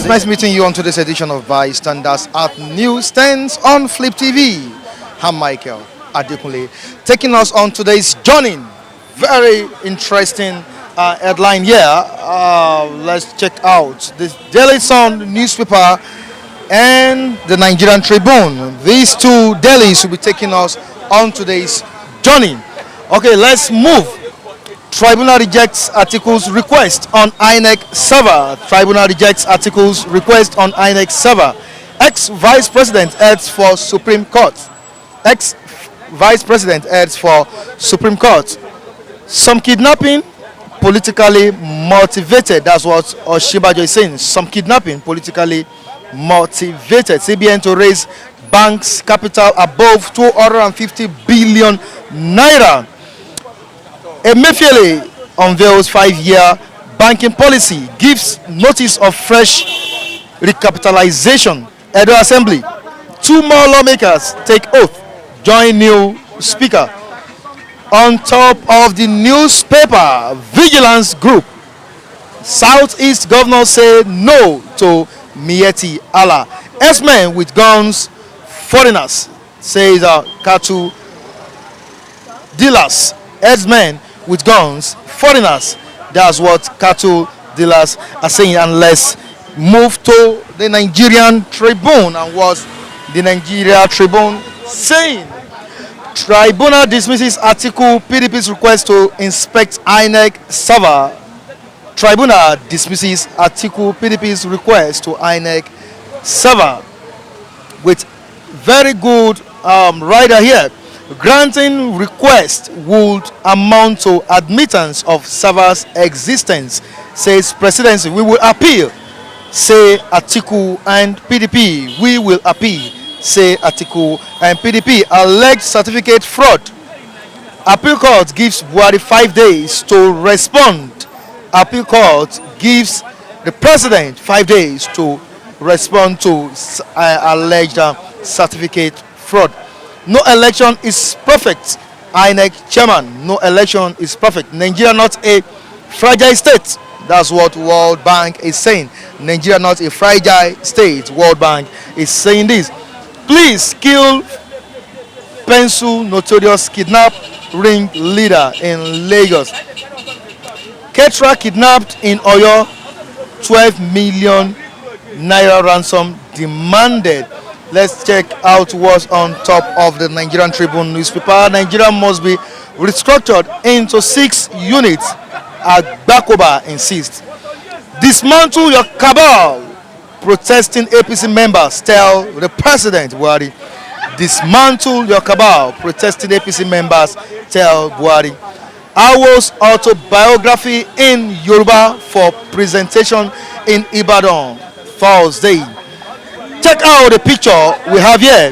nice meeting you on today's edition of Bystanders at Newsstands on Flip TV. I'm Michael Atiku'S, taking us on today's journey. Very interesting headline here. Let's check out the Daily Sun newspaper and the Nigerian Tribune. These two dailies will be taking us on today's journey. Okay, let's move. Tribunal rejects Atiku'S request on Inec server. Tribunal rejects Atiku'S request on Inec server. Ex-Vice President heads for Supreme Court. Ex-Vice President heads for Supreme Court. Some kidnapping politically motivated. That's what Oshibajo is saying. Some kidnapping politically motivated. CBN to raise banks' capital above 250 billion naira. Emefiele unveils 5-year banking policy, gives notice of fresh recapitalization. Edo Assembly. 2 more lawmakers take oath, join new speaker. On top of the newspaper, vigilance group. Southeast governors say no to Miyetti Allah. S-men with guns, foreigners, says cattle dealers. S-men with guns, foreigners. That's what cattle dealers are saying. And let's move to the Nigerian Tribune. And what's the Nigeria Tribune saying? Tribunal dismisses Atiku PDP's request to inspect Inec server. Tribunal dismisses Atiku PDP's request to Inec server with very good rider here. Granting request would amount to admittance of server's existence, says presidency. We will appeal, say Atiku and PDP. We will appeal, say Atiku and PDP. Alleged certificate fraud. Appeal court gives Buhari 5 days to respond. Appeal court gives the president 5 days to respond to alleged certificate fraud. No election is perfect. Inec chairman, no election is perfect. Nigeria not a fragile state. That's what World Bank is saying. Nigeria not a fragile state. World Bank is saying this. Please kill pencil notorious kidnap ring leader in Lagos. Ketra kidnapped in Oyo, 12 million naira ransom demanded. Let's check out what's on top of the Nigerian Tribune newspaper. Nigeria must be restructured into 6 units. Agbakoba insists. Dismantle your cabal. Protesting APC members tell the president, Buhari. Dismantle your cabal. Protesting APC members tell Buhari. Awo's autobiography in Yoruba for presentation in Ibadan Thursday. Check out the picture we have here.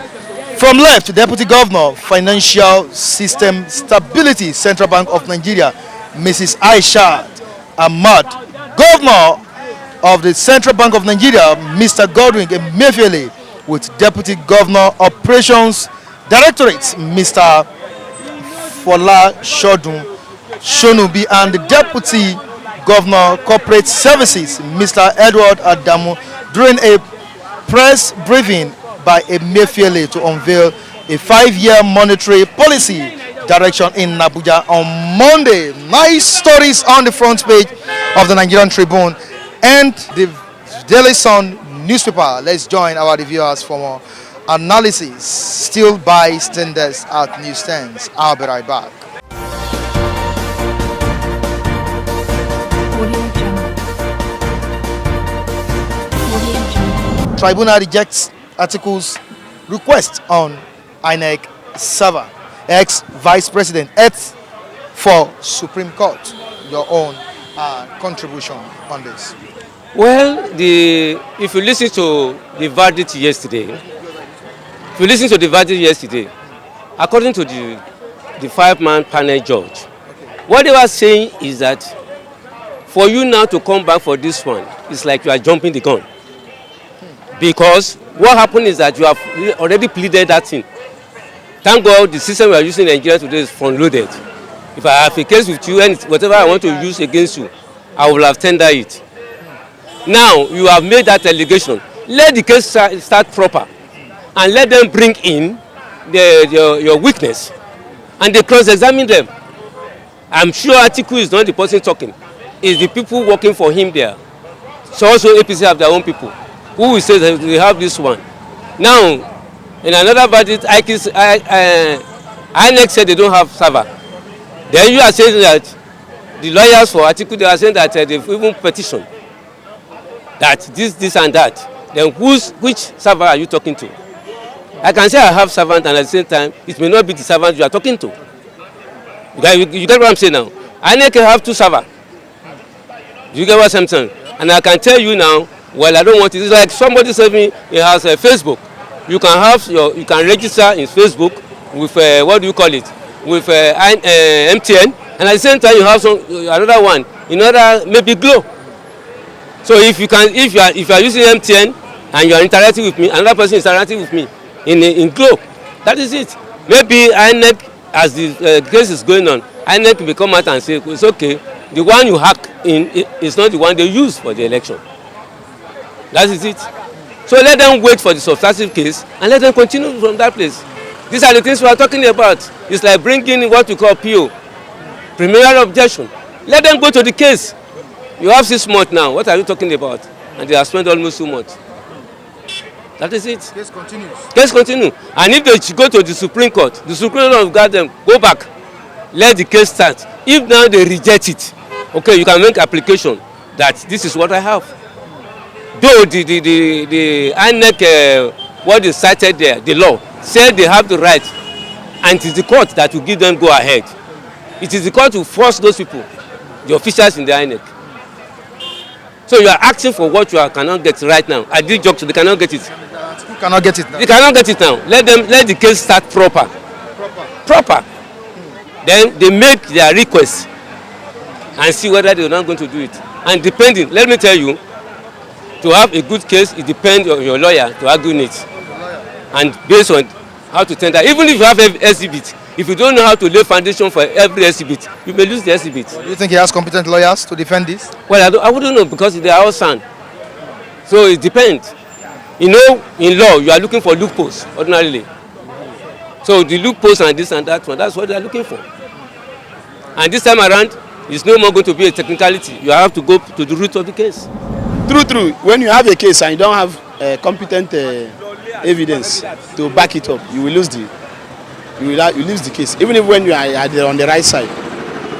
From left, Deputy Governor, Financial System Stability, Central Bank of Nigeria, Mrs. Aishat Ahmad. Governor of the Central Bank of Nigeria, Mr. Godwin Emefiele, with Deputy Governor Operations Directorate, Mr. Fola Shonubi, and the Deputy Governor Corporate Services, Mr. Edward Adamu, during a press briefing by Emefiele to unveil a 5-year monetary policy direction in Abuja on Monday. Nice stories on the front page of the Nigerian Tribune and the Daily Sun newspaper. Let's join our reviewers for more analysis. Still Bystanders at Newsstands. I'll be right back. Tribunal rejects Atiku'S request on Inec server. Ex-Vice President heads for Supreme Court. Your own contribution on this. Well, if you listen to the verdict yesterday, according to the 5-man panel judge, what they were saying is that for you now to come back for this one, it's like you are jumping the gun. Because what happened is that you have already pleaded that thing. Thank God the system we are using in Nigeria today is front-loaded. If I have a case with you and whatever I want to use against you, I will have tendered it. Now you have made that allegation. Let the case start proper, and let them bring in your witness, and they cross-examine them. I'm sure Atiku is not the person talking. It's the people working for him there. So also APC have their own people who will say that they have this one. Now, in another verdict, Inec said they don't have server. Then you are saying that the lawyers for Atiku, they are saying that they've even petitioned that this and that. Then which server are you talking to? I can say I have servant, and at the same time, it may not be the servant you are talking to. You get what I'm saying now? Inec have 2 servers. You get what I'm saying? And I can tell you now, well, I don't want it. It's like somebody said me, he has a Facebook. You can register in Facebook with what do you call it? With MTN, and at the same time you have another one, another maybe Glo. So if you are using MTN and you are interacting with me, another person is interacting with me in Glo. That is it. Maybe Inec, as the case is going on, Inec will come out and say it's okay. The one you hack in is not the one they use for the election. That is it. So let them wait for the substantive case and let them continue from that place. These are the things we are talking about. It's like bringing what we call PO, preliminary objection. Let them go to the case. You have 6 months now. What are you talking about? And they have spent almost 2 months. That is it. Case continues. Case continue. And if they should go to the Supreme Court will guide them, go back, let the case start. If now they reject it, okay, you can make application that this is what I have. Though the Inec, what is cited there, the law, said they have the right, and it is the court that will give them go ahead. It is the court who force those people, the officials in the Inec. So you are asking for what you cannot get right now. At this juncture, they cannot get it. You cannot get it now. They cannot get it now. Let the case start proper. Then they make their request and see whether they are not going to do it. And depending, let me tell you, to have a good case, it depends on your lawyer to argue it. And based on how to tender, even if you have an exhibit, if you don't know how to lay foundation for every exhibit, you may lose the exhibit. Do you think he has competent lawyers to defend this? Well, I wouldn't know, because they are all sound. So it depends. You know, in law, you are looking for loopholes ordinarily. So the loopholes and this and that one, that's what they are looking for. And this time around, it's no more going to be a technicality. You have to go to the root of the case. True. When you have a case and you don't have competent evidence to back it up, you will lose the case. Even if when you are on the right side.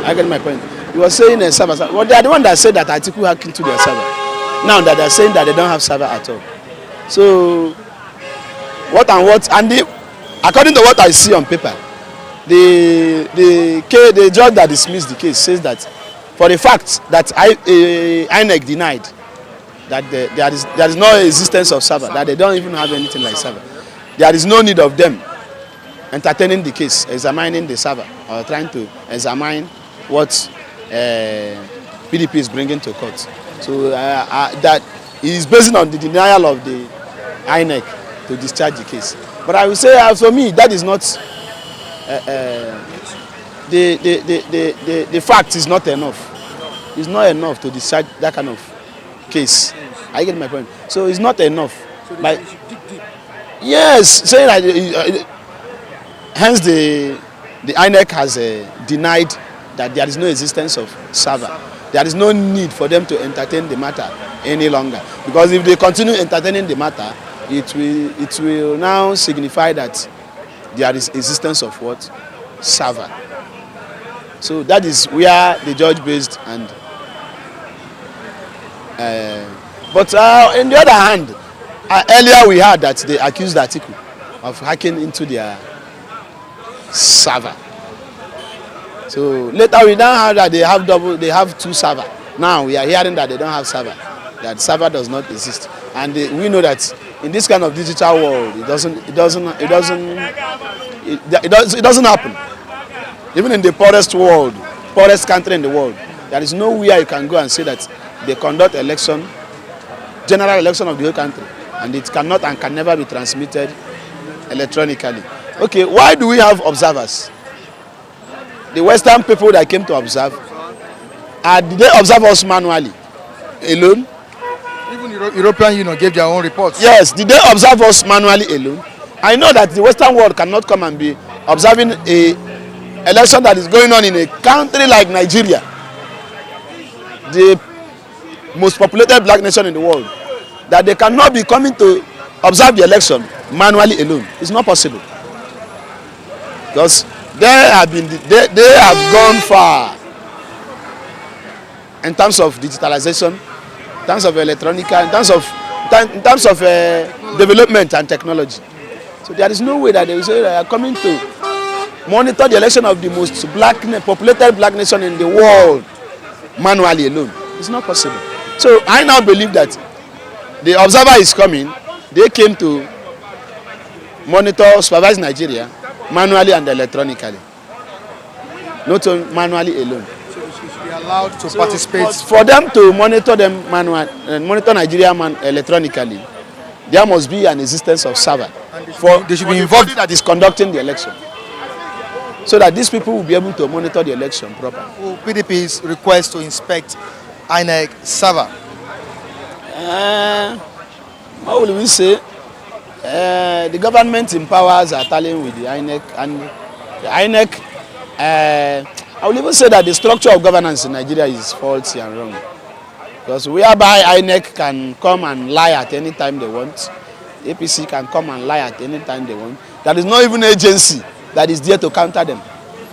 I get my point. You were saying a server. Well, they are the one that said that Atiku hacked into their server. Now that they are saying that they don't have server at all. So according to what I see on paper, the judge that dismissed the case says that for the fact that Inec denied that there is no existence of server, that they don't even have anything like server, there is no need of them entertaining the case, examining the server, or trying to examine what PDP is bringing to court. So that is based on the denial of the Inec to discharge the case. But I will say, for me, that is not the fact is not enough. It's not enough to discharge that kind of case. I get my point. So it's not enough. So but you should dig deep. yes, saying that hence the Inec has denied that there is no existence of server. There is no need for them to entertain the matter any longer, because if they continue entertaining the matter, it will now signify that there is existence of what? Server. So that is where the judge based. And but on the other hand, earlier we heard that they accused Atiku of hacking into their server. So later we now heard that they have 2 servers. Now we are hearing that they don't have server, that server does not exist. And we know that in this kind of digital world, it doesn't happen. Even in the poorest country in the world, there is nowhere you can go and say that they conduct general election of the whole country, and it cannot and can never be transmitted electronically. Okay, why do we have observers? The Western people that came to observe, did they observe us manually, alone? European Union gave their own reports. Yes, did they observe us manually alone? I know that the Western world cannot come and be observing a election that is going on in a country like Nigeria, the most populated black nation in the world, that they cannot be coming to observe the election manually alone. It's not possible. Because they have gone far in terms of digitalization, in terms of electronic, in terms of development and technology. So there is no way that they will say they are coming to monitor the election of the most populated black nation in the world manually alone. It's not possible. So I now believe that the observer is coming. They came to monitor, supervise Nigeria manually and electronically, not manually alone. So we should be allowed to participate. For them to monitor monitor Nigeria electronically, there must be an existence of server. They should be involved. That is conducting the election, so that these people will be able to monitor the election properly. PDP's request to inspect Inec server. What will we say? The government in powers are tallying with the Inec, and the Inec, I will even say that the structure of governance in Nigeria is faulty and wrong. Because whereby Inec can come and lie at any time they want, APC can come and lie at any time they want. There is not even an agency that is there to counter them.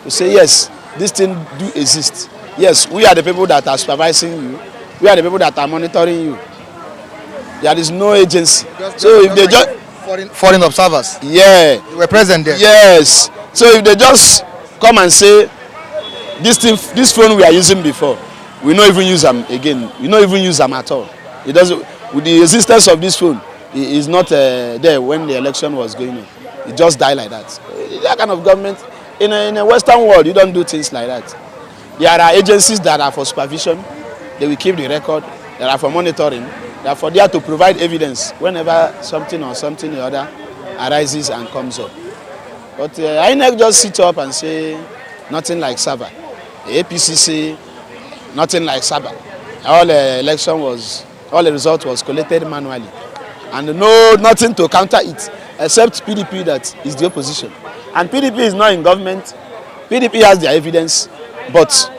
To say, yes, this thing do exist. Yes, we are the people that are supervising you. We are the people that are monitoring you. There is no agency. So if they just foreign observers. Yeah. They were present there. Yes. So if they just come and say, this phone we are using before, we don't even use them again. We don't even use them at all. It doesn't. With the existence of this phone, it is not there when the election was going on. It just died like that. That kind of government in a Western world, you don't do things like that. There are agencies that are for supervision. They will keep the record. They are for monitoring. They are for there to provide evidence whenever something or something or other arises and comes up. But INEC just sit up and say nothing like Saba. The APC say nothing like Saba. All the result was collated manually, and nothing to counter it except PDP that is the opposition. And PDP is not in government. PDP has their evidence, but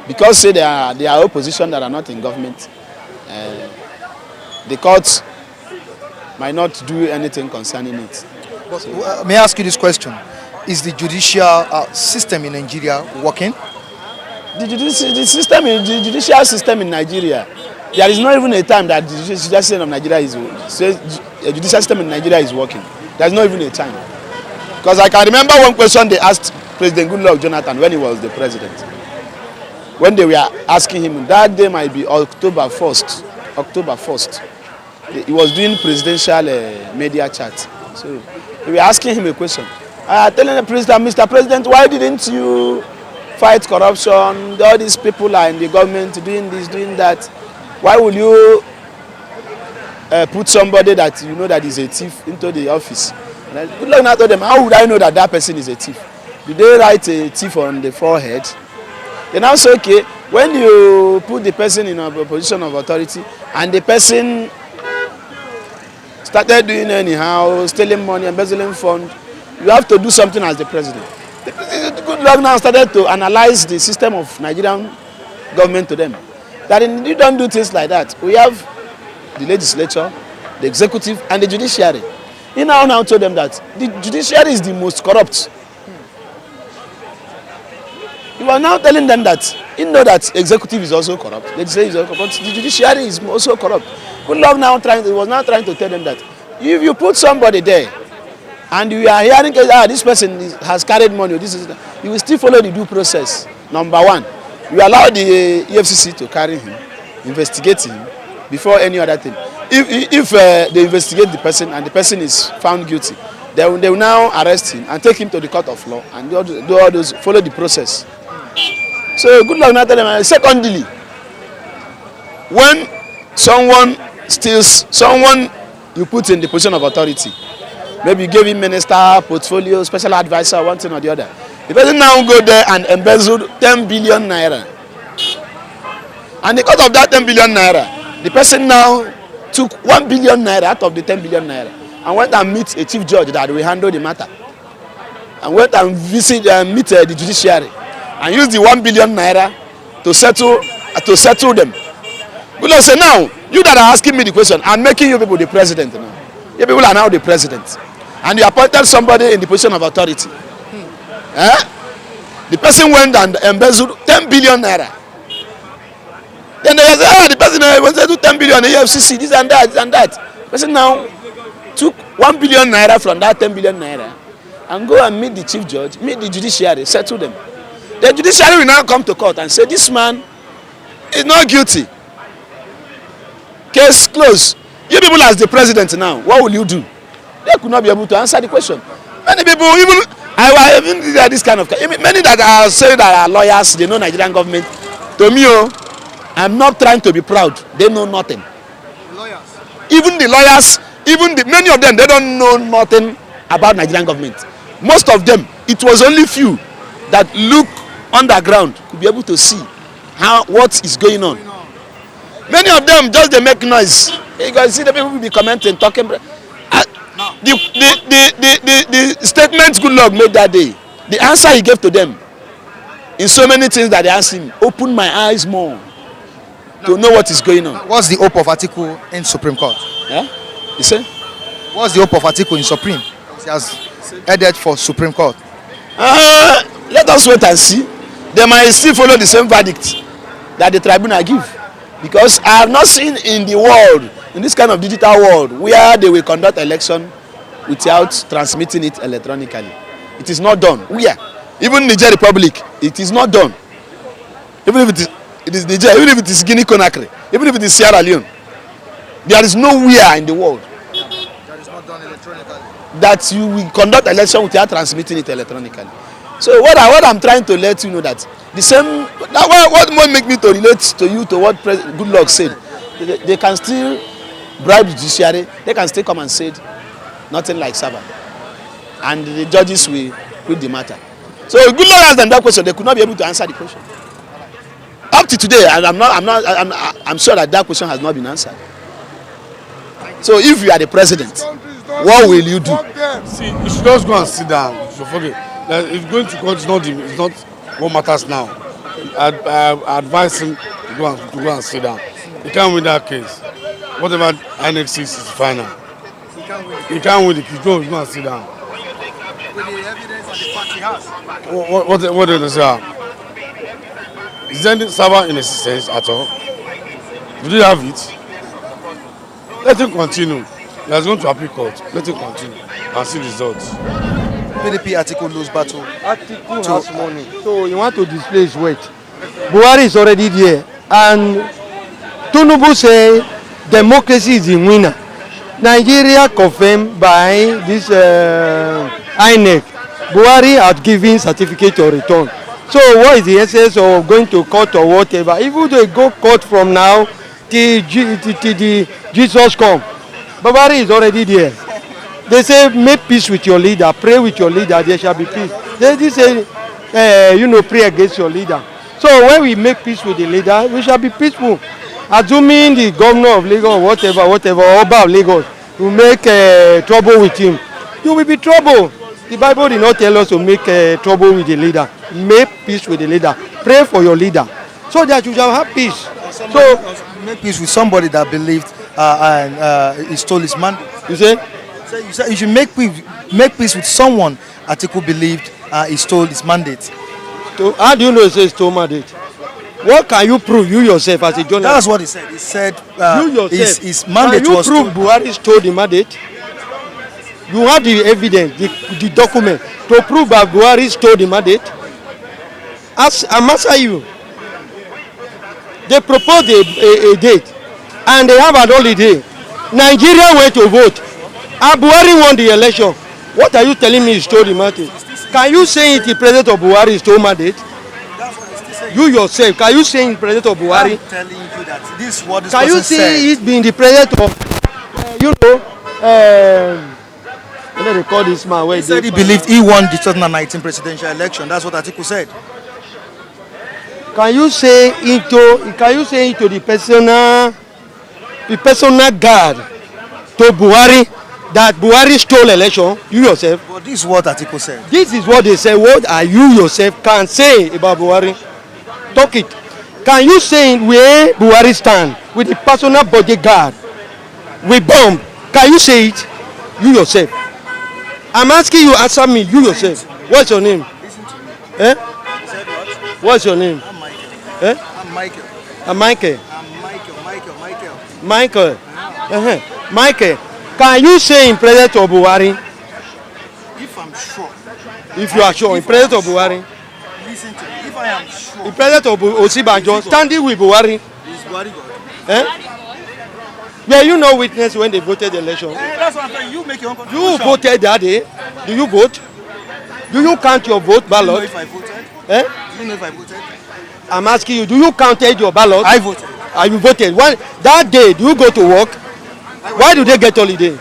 because say they are opposition that are not in government, the courts might not do anything concerning it. But, may I ask you this question? Is the judicial system in Nigeria working? The judicial system in Nigeria, there is not even a time that the judicial system of Nigeria is working. There is not even a time. Because I can remember one question they asked President Goodluck Jonathan when he was the president. When they were asking him, that day might be October 1st. He was doing presidential media chat. So they were asking him a question. Telling the president, Mr. President, why didn't you fight corruption? All these people are in the government doing this, doing that. Why will you put somebody that you know that is a thief into the office? Goodluck now told them, how would I know that that person is a thief? Did they write a thief on the forehead? They now say, okay, when you put the person in a position of authority and the person started doing anyhow, stealing money, embezzling funds, you have to do something as the president. Goodluck now started to analyze the system of Nigerian government to them. That you don't do things like that. We have the legislature, the executive, and the judiciary. He now told them that the judiciary is the most corrupt. He was now telling them that he know that executive is also corrupt. They say is also corrupt, but the judiciary is also corrupt. Goodluck was now trying to tell them that if you put somebody there and you are hearing this person has carried money, you will still follow the due process. Number one, you allow the EFCC to carry him, investigate him before any other thing. If they investigate the person and the person is found guilty, they will now arrest him and take him to the court of law and do all those, follow the process. So Goodluck now tell them. Secondly, when someone steals, someone you put in the position of authority, maybe you gave him minister, portfolio, special advisor, one thing or the other, the person now go there and embezzle 10 billion naira. And because of that 10 billion naira, the person now took 1 billion naira out of the 10 billion naira and went and meet a chief judge that will handle the matter, and went and meet the judiciary and use the 1 billion naira to settle them. Goodluck say, now you that are asking me the question, I'm making you people the president now. You people are now the president, and you appointed somebody in the position of authority. The person went and embezzled 10 billion naira. Then they say, the person went to 10 billion in EFCC, this and that, this and that. The person now took 1 billion naira from that 10 billion naira and go and meet the chief judge, meet the judiciary, settle them. The judiciary will now come to court and say, this man is not guilty. Case closed. You people as the president now, what will you do? They could not be able to answer the question. Many people, even this kind of, many that are saying that are lawyers, they know Nigerian government. To me, I'm not trying to be proud. They know nothing. Lawyers. Even the lawyers, many of them, they don't know nothing about Nigerian government. Most of them, it was only few that look underground to be able to see what is going on. Many of them just they make noise. You can see the people will be commenting, talking. The statement Goodluck made that day, the answer he gave to them, in so many things that they asked him, opened my eyes more to know what is going on. What's the hope of Atiku in Supreme Court? Yeah? You say? What's the hope of Atiku in Supreme? He has headed for Supreme Court. Let us wait and see. They might still follow the same verdict that the tribunal give. Because I have not seen in the world, in this kind of digital world, where they will conduct election without transmitting it electronically. It is not done. Where? Even Niger Republic, it is not done. Even if it is Niger, even if it is Guinea Conakry, even if it is Sierra Leone, there is nowhere in the world That is not done electronically. that you will conduct election without transmitting it electronically. So what I'm trying to let you know that the same, what more make me to relate to you to what Goodluck said, they can still bribe the judiciary, they can still come and say nothing like Sabbath, and the judges will quit the matter. So Goodluck asked them that question, they could not be able to answer the question. Up to today, and I'm sure that question has not been answered. So if you are the president, what will you do? See, you should just go and sit down. So forget. If going to court is not what matters now. I advise him to go and sit down. He can't win that case. Whatever Inec says is final. He can't win the case. Go and sit down. With the evidence and the fact he has. What did they say? Is there any server in existence at all? Do they have it? Let him continue. He has gone to appeal court. Let him continue and see results. PDP Atiku lose battle. Atiku has money, so he want to display his weight. Buhari is already there, and Tinubu say democracy is the winner. Nigeria confirmed by this Inec. Buhari had given certificate of return. So what is the essence of going to court or whatever? Even though they go court from now till Jesus come, Buhari is already there. They say make peace with your leader, pray with your leader, there shall be peace. They say, pray against your leader. So when we make peace with the leader, we shall be peaceful. Assuming the governor of Lagos, whatever, or Oba of Lagos, will make trouble with him, you will be trouble. The Bible did not tell us to make trouble with the leader. Make peace with the leader. Pray for your leader, so that you shall have peace. So make peace with somebody that believed he stole his mandate. you say. You said you should make peace with someone Atiku believed he stole his mandate. How do you know he says stole mandate? What can you prove, you yourself as a journalist? That's what he said. He said you yourself, his mandate was can you prove Buhari stole the mandate? You have the evidence, the document to prove that Buhari stole the mandate. I'm asking you. They proposed a date and they have an holiday. Nigeria went to vote. And Buhari won the election. What are you telling me he stole the mandate? Can you say it the president of Buhari stole mandate? You yourself, can you say it president of Buhari? I'm telling you that this is what this can person you say said. it being the president of, what do they call this man? Where He said he believed he won the 2019 presidential election. That's what Atiku said. Can you say into the personal the personal guard to Buhari that Buhari stole election, you yourself. But this is what Atiku said. This is what they say. What are you yourself can say about Buhari? Talk it. Can you say where Buhari stand with the personal bodyguard with bomb? Can you say it? You yourself. I'm asking you, answer me. You yourself. What's your name? Listen to me. Eh? Said what? What's your name? I'm Michael. Eh? I'm Michael. I'm Michael. I'm Michael. Michael. Michael. Can you say in presence of Buhari? If I'm sure. If you are sure, in presence of Buhari. Listen to me. If I am sure. In presence of Osibanjo, standing with Buhari. Is Buhari God? Eh? Were you not witness when they voted the election? That's what I'm saying. You make your own contribution. You voted that day. Do you vote? Do you count your vote ballot? Do you know if I voted? Eh? Do you know if I voted? I'm asking you, do you counted your ballot? I voted. You voted. That day, do you go to work? Why do they get holiday?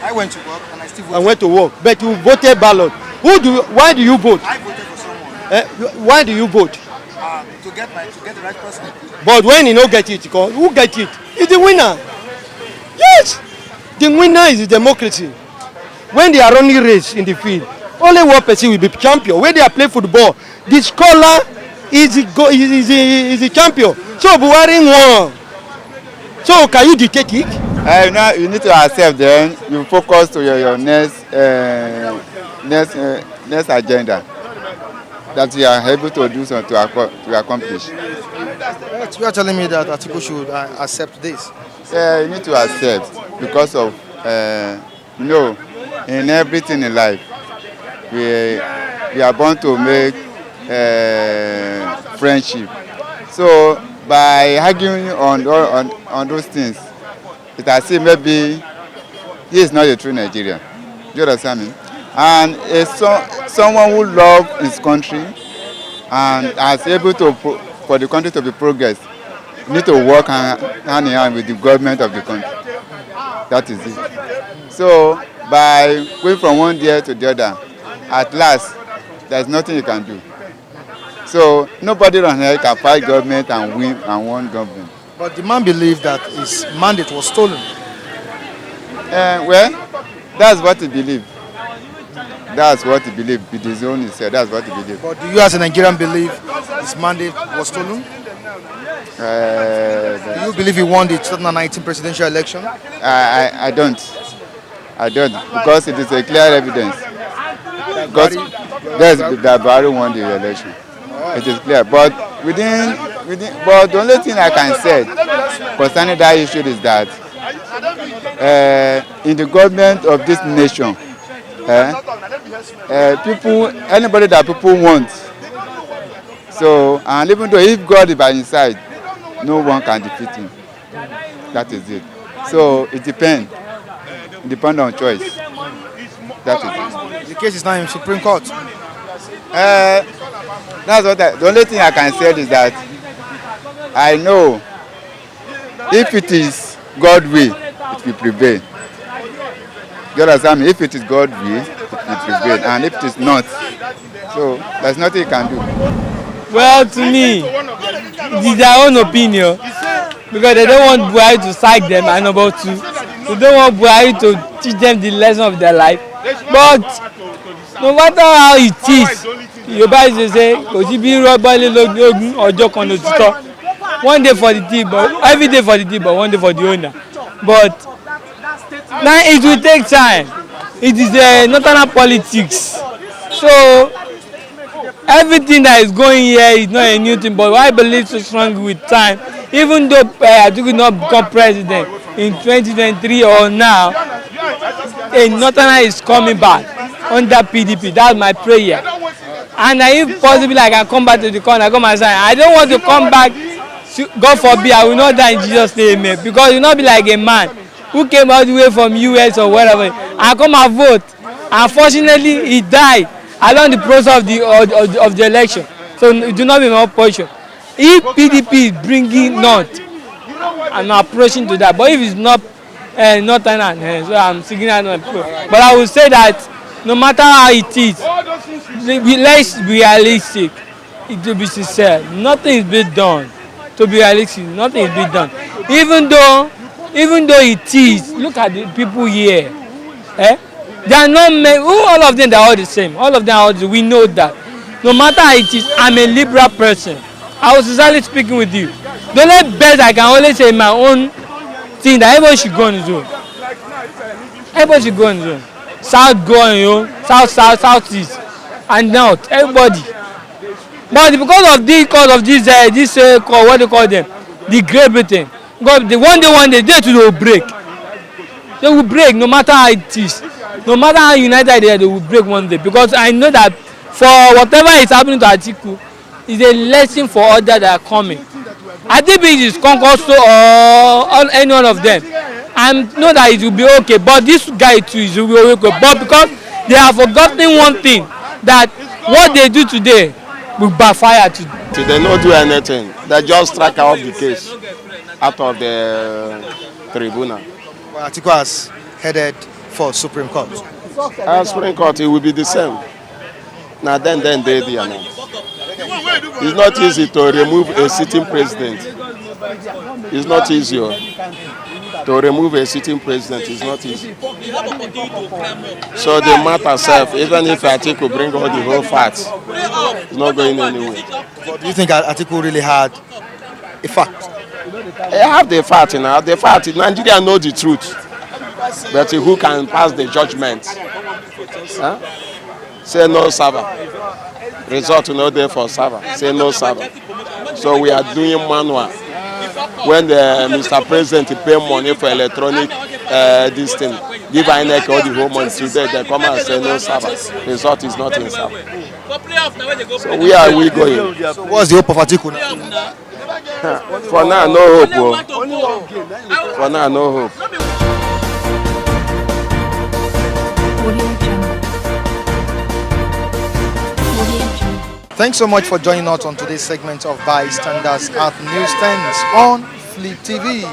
I went to work and I still voted. I went to work, but you voted ballot. Why do you vote? I voted for someone. Eh? Why do you vote? To get the right person. But when you don't get it, who get it? It's the winner. Yes, the winner is the democracy. When they are running race in the field, only one person will be champion. When they are playing football, the scholar is the champion. So Buhari won. So can you dictate it? Now you need to accept. Then you focus to your next agenda that you are able to do something to accomplish. You are telling me that Atiku should accept this. You need to accept because of in everything in life we are born to make friendship. So by arguing on those things, it has seen maybe he is not a true Nigerian. Do you understand me? And someone who loves his country and is able to for the country to be progress, need to work hand in hand with the government of the country. That is it. So by going from one day to the other, at last, there is nothing you can do. So nobody on here can fight government and win and won government. But the man believed that his mandate was stolen. Well, that's what he believed. That's what he believed. With his own, he said, that's what he believed. But do you as a Nigerian believe his mandate was stolen? Do you believe he won the 2019 presidential election? I don't. Because it is a clear evidence. Because that Buhari won the election. It is clear. But but the only thing I can say concerning that issue is that in the government of this nation, anybody that people want. So, and even though if God is by his side, no one can defeat him. That is it. So it depends. It depends on choice. That is it. The case is now in Supreme Court. That's what the only thing I can say is that I know if it is God's will, it will prevail. You understand me? If it is God's will, it will prevail. And if it is not, so there's nothing you can do. Well, to me, it's their own opinion because they don't want Buhari to sack them, and number two, they don't want Buhari to teach them the lesson of their life. But no matter how it is, Yorùbá is say, kò sí bí rọ́bọ́lé lógún ọjọ́ kan lòtítọ́. One day for the team, but every day for the team, but one day for the owner. But now it will take time. It is a national politics. So everything that is going here is not a new thing, but I believe so strongly with time. Even though Atiku not become president in 2023 or now, a Northerner is coming back under PDP. That's my prayer. And if possible, I can come back to the corner, come and say, I don't want to come back. God forbid, I will not die in Jesus' name, because you will not be like a man who came all the way from US or wherever and come and vote. Unfortunately, he died along the process of the election. So it do not be my portion. If PDP is bringing North, I'm approaching to that. But if it's not Northern, so I'm seeking out. But I will say that no matter how it is, let's be realistic. It will be sincere. Nothing is being done. To be realistic, nothing is being done. Even though even though it is, look at the people here. Eh? They are not all of them, they are all the same. All of them are all the same. We know that. No matter how it is, I'm a liberal person. I was sincerely speaking with you. The only best I can always say in my own thing that everybody should go on his own. Everybody should go on his own. South go on your own, south east, and north. Everybody. But because of this what do you call them? The Great Britain. Because the one day they will break. They will break no matter how it is. No matter how united they are, they will break one day. Because I know that for whatever is happening to Atiku, is a lesson for others that are coming. I think it is Concourse or any one of them. I know that it will be okay. But this guy too is will be okay. But because they have forgotten one thing, that what they do today will backfire today. They don't do anything. They just strike out the case out of the tribunal. Well, Atiku'S headed for Supreme Court. Supreme Court, it will be the same. Now then they there now. It's not easy to remove a sitting president. It's not easy. To remove a sitting president is not easy. So the matter self, even if Atiku bring all the whole facts, it's not going anywhere. But do you think Atiku really had a fact? They have the fact now. The fact, Nigeria know the truth. But who can pass the judgment? Huh? Say no server. Result no there for server. Say no server. So we are doing manual. When the Mr. President pay money for electronic this thing, give Inec all the whole money today, they come and say no server. Result is not in server. So where are we going? So what's the hope of Atiku now? For now, no hope. Oh. For now, no hope. Thanks so much for joining us on today's segment of Bystanders at Newsstands on Fleet TV.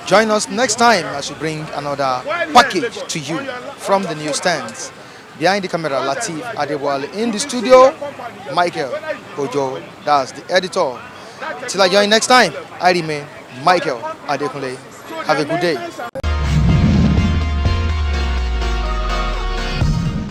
Join us next time as we bring another package to you from the newsstands. Behind the camera, Latif Adewale. In the studio, Michael Ojo, that's the editor. Till I join next time, I remain Michael Adekunle. Have a good day.